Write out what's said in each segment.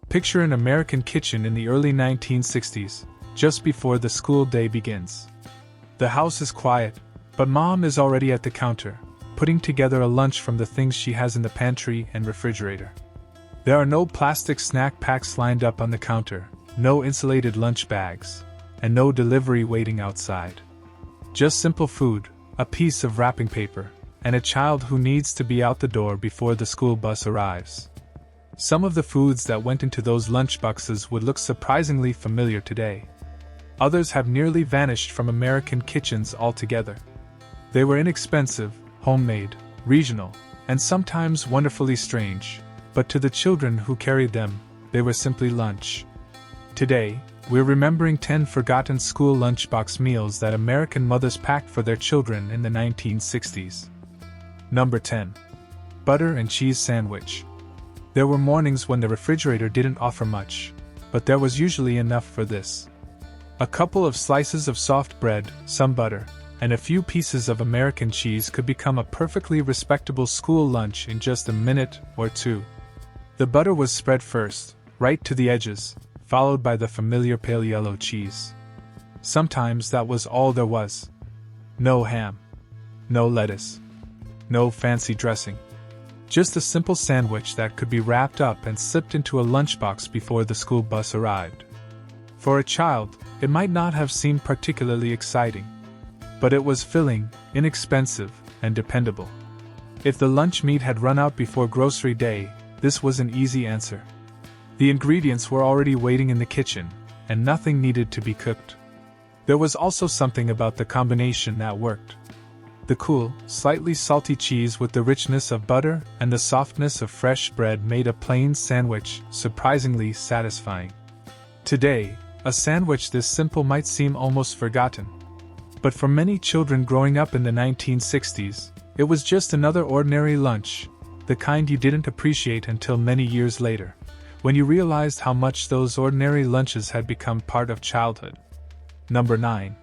Picture an American kitchen in the early 1960s, just before the school day begins. The house is quiet, but Mom is already at the counter, putting together a lunch from the things she has in the pantry and refrigerator. There are no plastic snack packs lined up on the counter, no insulated lunch bags, and no delivery waiting outside. Just simple food, a piece of wrapping paper, and a child who needs to be out the door before the school bus arrives. Some of the foods that went into those lunchboxes would look surprisingly familiar today. Others have nearly vanished from American kitchens altogether. They were inexpensive, homemade, regional, and sometimes wonderfully strange, but to the children who carried them, they were simply lunch. Today, we're remembering 10 forgotten school lunchbox meals that American mothers packed for their children in the 1960s. Number 10. Butter and cheese sandwich. There were mornings when the refrigerator didn't offer much, but there was usually enough for this. A couple of slices of soft bread, some butter, and a few pieces of American cheese could become a perfectly respectable school lunch in just a minute or two. The butter was spread first, right to the edges, followed by the familiar pale yellow cheese. Sometimes that was all there was. No ham. No lettuce. No fancy dressing. Just a simple sandwich that could be wrapped up and slipped into a lunchbox before the school bus arrived. For a child, it might not have seemed particularly exciting. But it was filling, inexpensive, and dependable. If the lunch meat had run out before grocery day, this was an easy answer. The ingredients were already waiting in the kitchen, and nothing needed to be cooked. There was also something about the combination that worked. The cool, slightly salty cheese with the richness of butter and the softness of fresh bread made a plain sandwich surprisingly satisfying. Today, a sandwich this simple might seem almost forgotten. But for many children growing up in the 1960s, it was just another ordinary lunch, the kind you didn't appreciate until many years later, when you realized how much those ordinary lunches had become part of childhood. Number 9.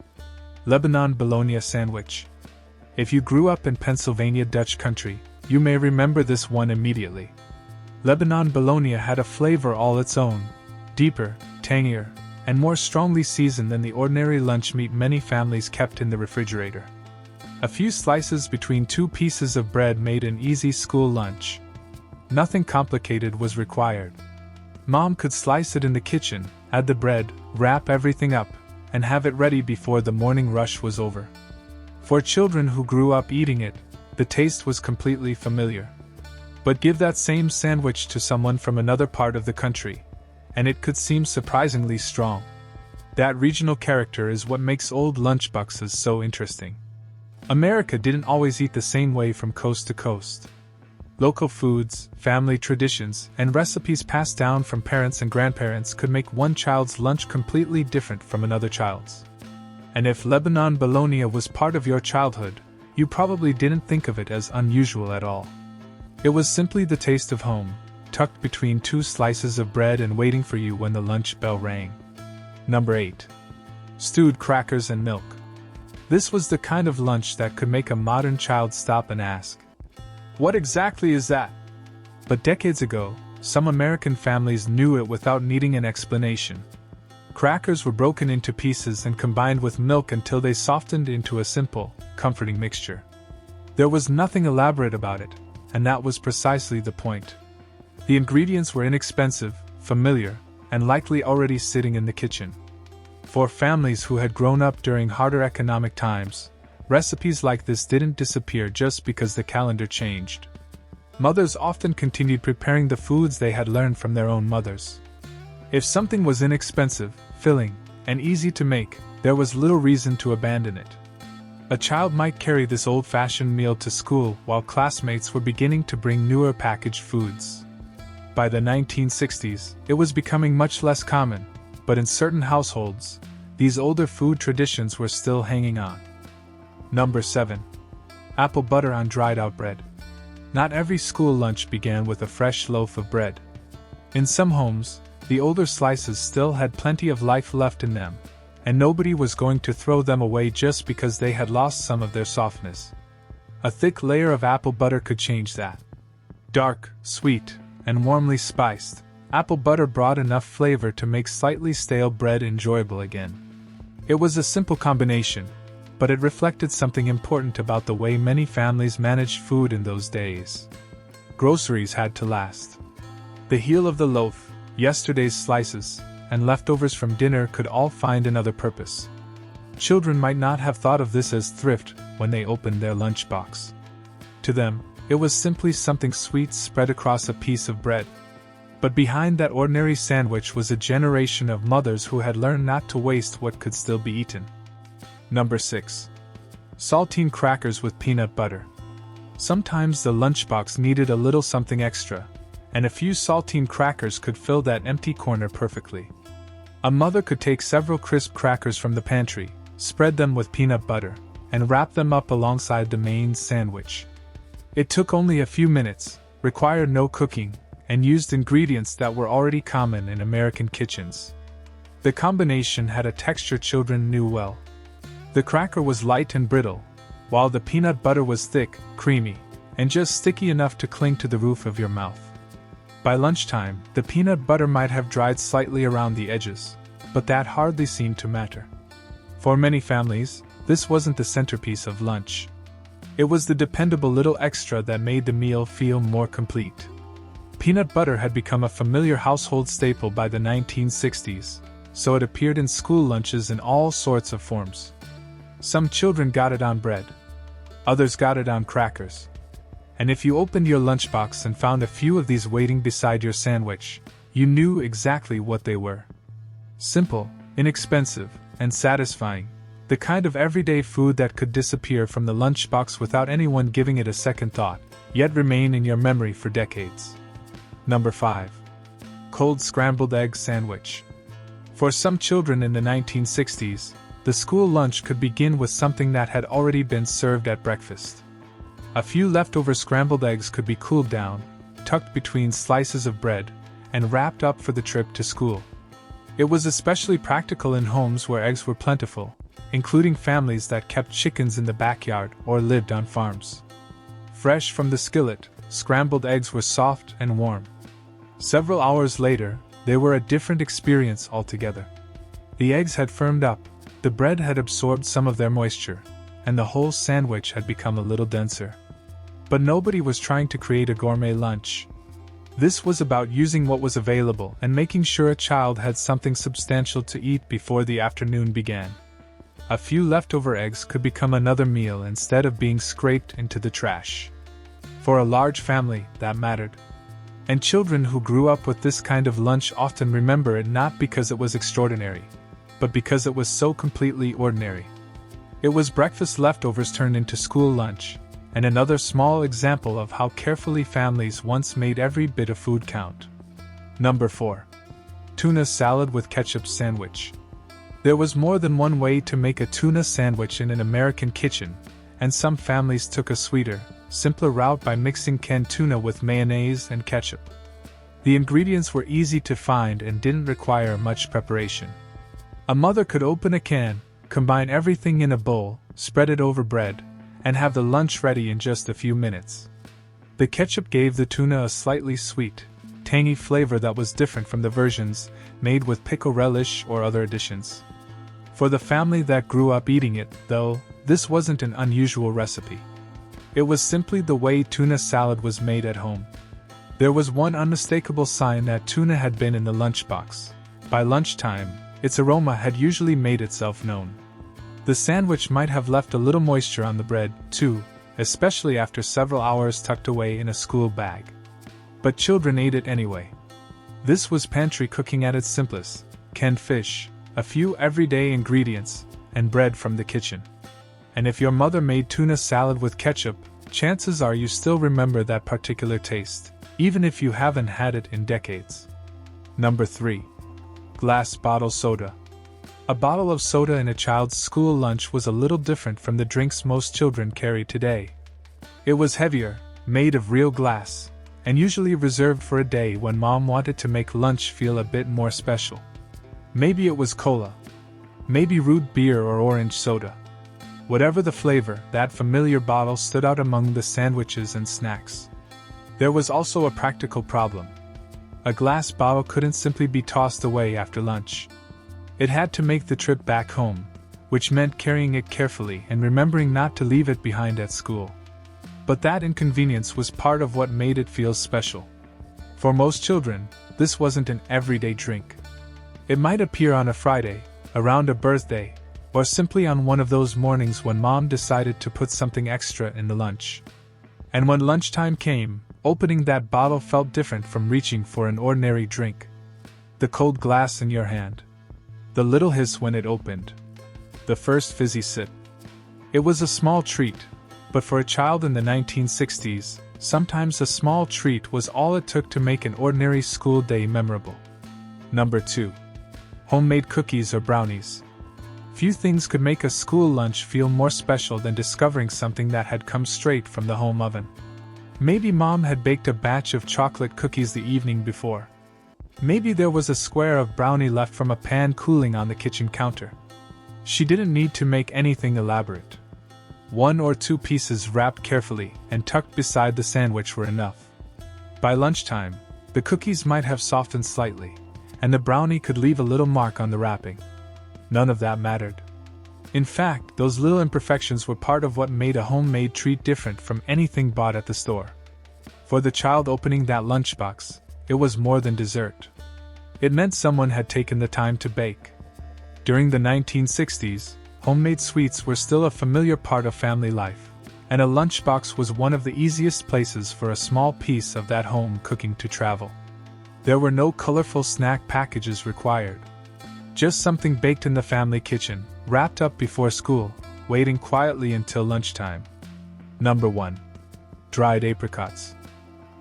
Lebanon bologna sandwich. If you grew up in Pennsylvania Dutch country, you may remember this one immediately. Lebanon bologna had a flavor all its own, deeper, tangier, and more strongly seasoned than the ordinary lunch meat many families kept in the refrigerator. A few slices between two pieces of bread made an easy school lunch. Nothing complicated was required. Mom could slice it in the kitchen, add the bread, wrap everything up, and have it ready before the morning rush was over. For children who grew up eating it, the taste was completely familiar. But give that same sandwich to someone from another part of the country, and it could seem surprisingly strong. That regional character is what makes old lunchboxes so interesting. America didn't always eat the same way from coast to coast. Local foods, family traditions, and recipes passed down from parents and grandparents could make one child's lunch completely different from another child's. And if Lebanon bologna was part of your childhood, you probably didn't think of it as unusual at all. It was simply the taste of home, tucked between two slices of bread and waiting for you when the lunch bell rang. Number 8. Stewed crackers and milk. This was the kind of lunch that could make a modern child stop and ask, "What exactly is that?" But decades ago, some American families knew it without needing an explanation. Crackers were broken into pieces and combined with milk until they softened into a simple, comforting mixture. There was nothing elaborate about it, and that was precisely the point. The ingredients were inexpensive, familiar, and likely already sitting in the kitchen. For families who had grown up during harder economic times, recipes like this didn't disappear just because the calendar changed. Mothers often continued preparing the foods they had learned from their own mothers. If something was inexpensive, filling, and easy to make, there was little reason to abandon it. A child might carry this old-fashioned meal to school while classmates were beginning to bring newer packaged foods. By the 1960s, it was becoming much less common, but in certain households, these older food traditions were still hanging on. Number 7. Apple butter on dried-out bread. Not every school lunch began with a fresh loaf of bread. In some homes, the older slices still had plenty of life left in them, and nobody was going to throw them away just because they had lost some of their softness. A thick layer of apple butter could change that. Dark, sweet, and warmly spiced, Apple butter brought enough flavor to make slightly stale bread enjoyable again. It was a simple combination, but it reflected something important about the way many families managed food in those days. Groceries had to last. The heel of the loaf, yesterday's slices, and leftovers from dinner could all find another purpose. Children might not have thought of this as thrift when they opened their lunchbox. To them, it was simply something sweet spread across a piece of bread. But behind that ordinary sandwich was a generation of mothers who had learned not to waste what could still be eaten. Number 6. Saltine crackers with peanut butter. Sometimes the lunchbox needed a little something extra, and a few saltine crackers could fill that empty corner perfectly. A mother could take several crisp crackers from the pantry, spread them with peanut butter, and wrap them up alongside the main sandwich. It took only a few minutes, required no cooking, and used ingredients that were already common in American kitchens. The combination had a texture children knew well. The cracker was light and brittle, while the peanut butter was thick, creamy, and just sticky enough to cling to the roof of your mouth. By lunchtime, the peanut butter might have dried slightly around the edges, but that hardly seemed to matter. For many families, this wasn't the centerpiece of lunch. It was the dependable little extra that made the meal feel more complete. Peanut butter had become a familiar household staple by the 1960s, so it appeared in school lunches in all sorts of forms. Some children got it on bread. Others got it on crackers. And if you opened your lunchbox and found a few of these waiting beside your sandwich, you knew exactly what they were. Simple, inexpensive, and satisfying. The kind of everyday food that could disappear from the lunchbox without anyone giving it a second thought, yet remain in your memory for decades. Number 5. Cold scrambled egg sandwich. For some children in the 1960s, the school lunch could begin with something that had already been served at breakfast. A few leftover scrambled eggs could be cooled down, tucked between slices of bread, and wrapped up for the trip to school. It was especially practical in homes where eggs were plentiful, including families that kept chickens in the backyard or lived on farms. Fresh from the skillet, scrambled eggs were soft and warm. Several hours later, they were a different experience altogether. The eggs had firmed up, the bread had absorbed some of their moisture, and the whole sandwich had become a little denser. But nobody was trying to create a gourmet lunch. This was about using what was available and making sure a child had something substantial to eat before the afternoon began. A few leftover eggs could become another meal instead of being scraped into the trash. For a large family, that mattered. And children who grew up with this kind of lunch often remember it not because it was extraordinary, but because it was so completely ordinary. It was breakfast leftovers turned into school lunch, and another small example of how carefully families once made every bit of food count. Number 4. Tuna salad with ketchup sandwich. There was more than one way to make a tuna sandwich in an American kitchen, and some families took a sweeter, simpler route by mixing canned tuna with mayonnaise and ketchup. The ingredients were easy to find and didn't require much preparation. A mother could open a can, combine everything in a bowl, spread it over bread, and have the lunch ready in just a few minutes. The ketchup gave the tuna a slightly sweet, tangy flavor that was different from the versions made with pickle relish or other additions. For the family that grew up eating it, though, this wasn't an unusual recipe. It was simply the way tuna salad was made at home. There was one unmistakable sign that tuna had been in the lunchbox. By lunchtime, its aroma had usually made itself known. The sandwich might have left a little moisture on the bread, too, especially after several hours tucked away in a school bag. But children ate it anyway. This was pantry cooking at its simplest: canned fish, a few everyday ingredients, and bread from the kitchen. And if your mother made tuna salad with ketchup, chances are you still remember that particular taste, even if you haven't had it in decades. Number 3. Glass bottle soda. A bottle of soda in a child's school lunch was a little different from the drinks most children carry today. It was heavier, made of real glass, and usually reserved for a day when mom wanted to make lunch feel a bit more special. Maybe it was cola. Maybe root beer or orange soda. Whatever the flavor, that familiar bottle stood out among the sandwiches and snacks. There was also a practical problem. A glass bottle couldn't simply be tossed away after lunch. It had to make the trip back home, which meant carrying it carefully and remembering not to leave it behind at school. But that inconvenience was part of what made it feel special. For most children, this wasn't an everyday drink. It might appear on a Friday, around a birthday, or simply on one of those mornings when mom decided to put something extra in the lunch. And when lunchtime came, opening that bottle felt different from reaching for an ordinary drink. The cold glass in your hand. The little hiss when it opened. The first fizzy sip. It was a small treat, but for a child in the 1960s, sometimes a small treat was all it took to make an ordinary school day memorable. Number 2. Homemade cookies or brownies. Few things could make a school lunch feel more special than discovering something that had come straight from the home oven. Maybe mom had baked a batch of chocolate cookies the evening before. Maybe there was a square of brownie left from a pan cooling on the kitchen counter. She didn't need to make anything elaborate. 1 or 2 pieces wrapped carefully and tucked beside the sandwich were enough. By lunchtime, the cookies might have softened slightly, and the brownie could leave a little mark on the wrapping. None of that mattered. In fact, those little imperfections were part of what made a homemade treat different from anything bought at the store. For the child opening that lunchbox, it was more than dessert. It meant someone had taken the time to bake. During the 1960s, homemade sweets were still a familiar part of family life, and a lunchbox was one of the easiest places for a small piece of that home cooking to travel. There were no colorful snack packages required. Just something baked in the family kitchen, wrapped up before school, waiting quietly until lunchtime. Number 1. Dried apricots.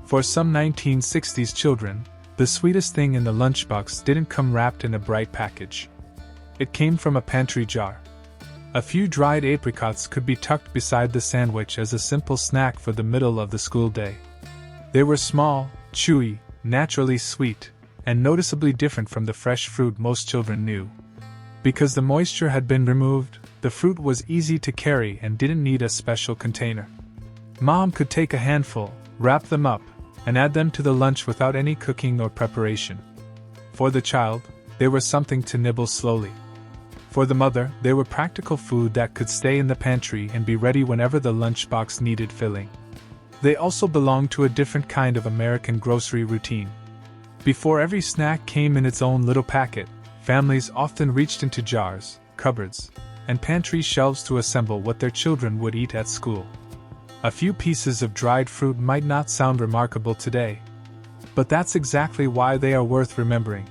For some 1960s children, the sweetest thing in the lunchbox didn't come wrapped in a bright package. It came from a pantry jar. A few dried apricots could be tucked beside the sandwich as a simple snack for the middle of the school day. They were small, chewy, naturally sweet, and noticeably different from the fresh fruit most children knew. Because the moisture had been removed, the fruit was easy to carry and didn't need a special container. Mom could take a handful, wrap them up, and add them to the lunch without any cooking or preparation. For the child, they were something to nibble slowly. For the mother, they were practical food that could stay in the pantry and be ready whenever the lunchbox needed filling. They also belonged to a different kind of American grocery routine. Before every snack came in its own little packet, families often reached into jars, cupboards, and pantry shelves to assemble what their children would eat at school. A few pieces of dried fruit might not sound remarkable today, but that's exactly why they are worth remembering.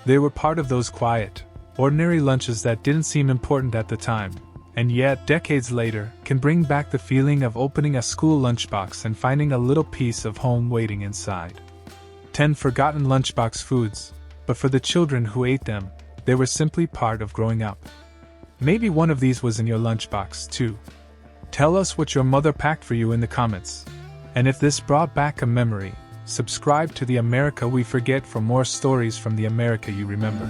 They were part of those quiet, ordinary lunches that didn't seem important at the time, and yet, decades later, can bring back the feeling of opening a school lunchbox and finding a little piece of home waiting inside. 10 forgotten lunchbox foods, but for the children who ate them, they were simply part of growing up. Maybe one of these was in your lunchbox, too. Tell us what your mother packed for you in the comments. And if this brought back a memory, subscribe to the America We Forget for more stories from the America you remember.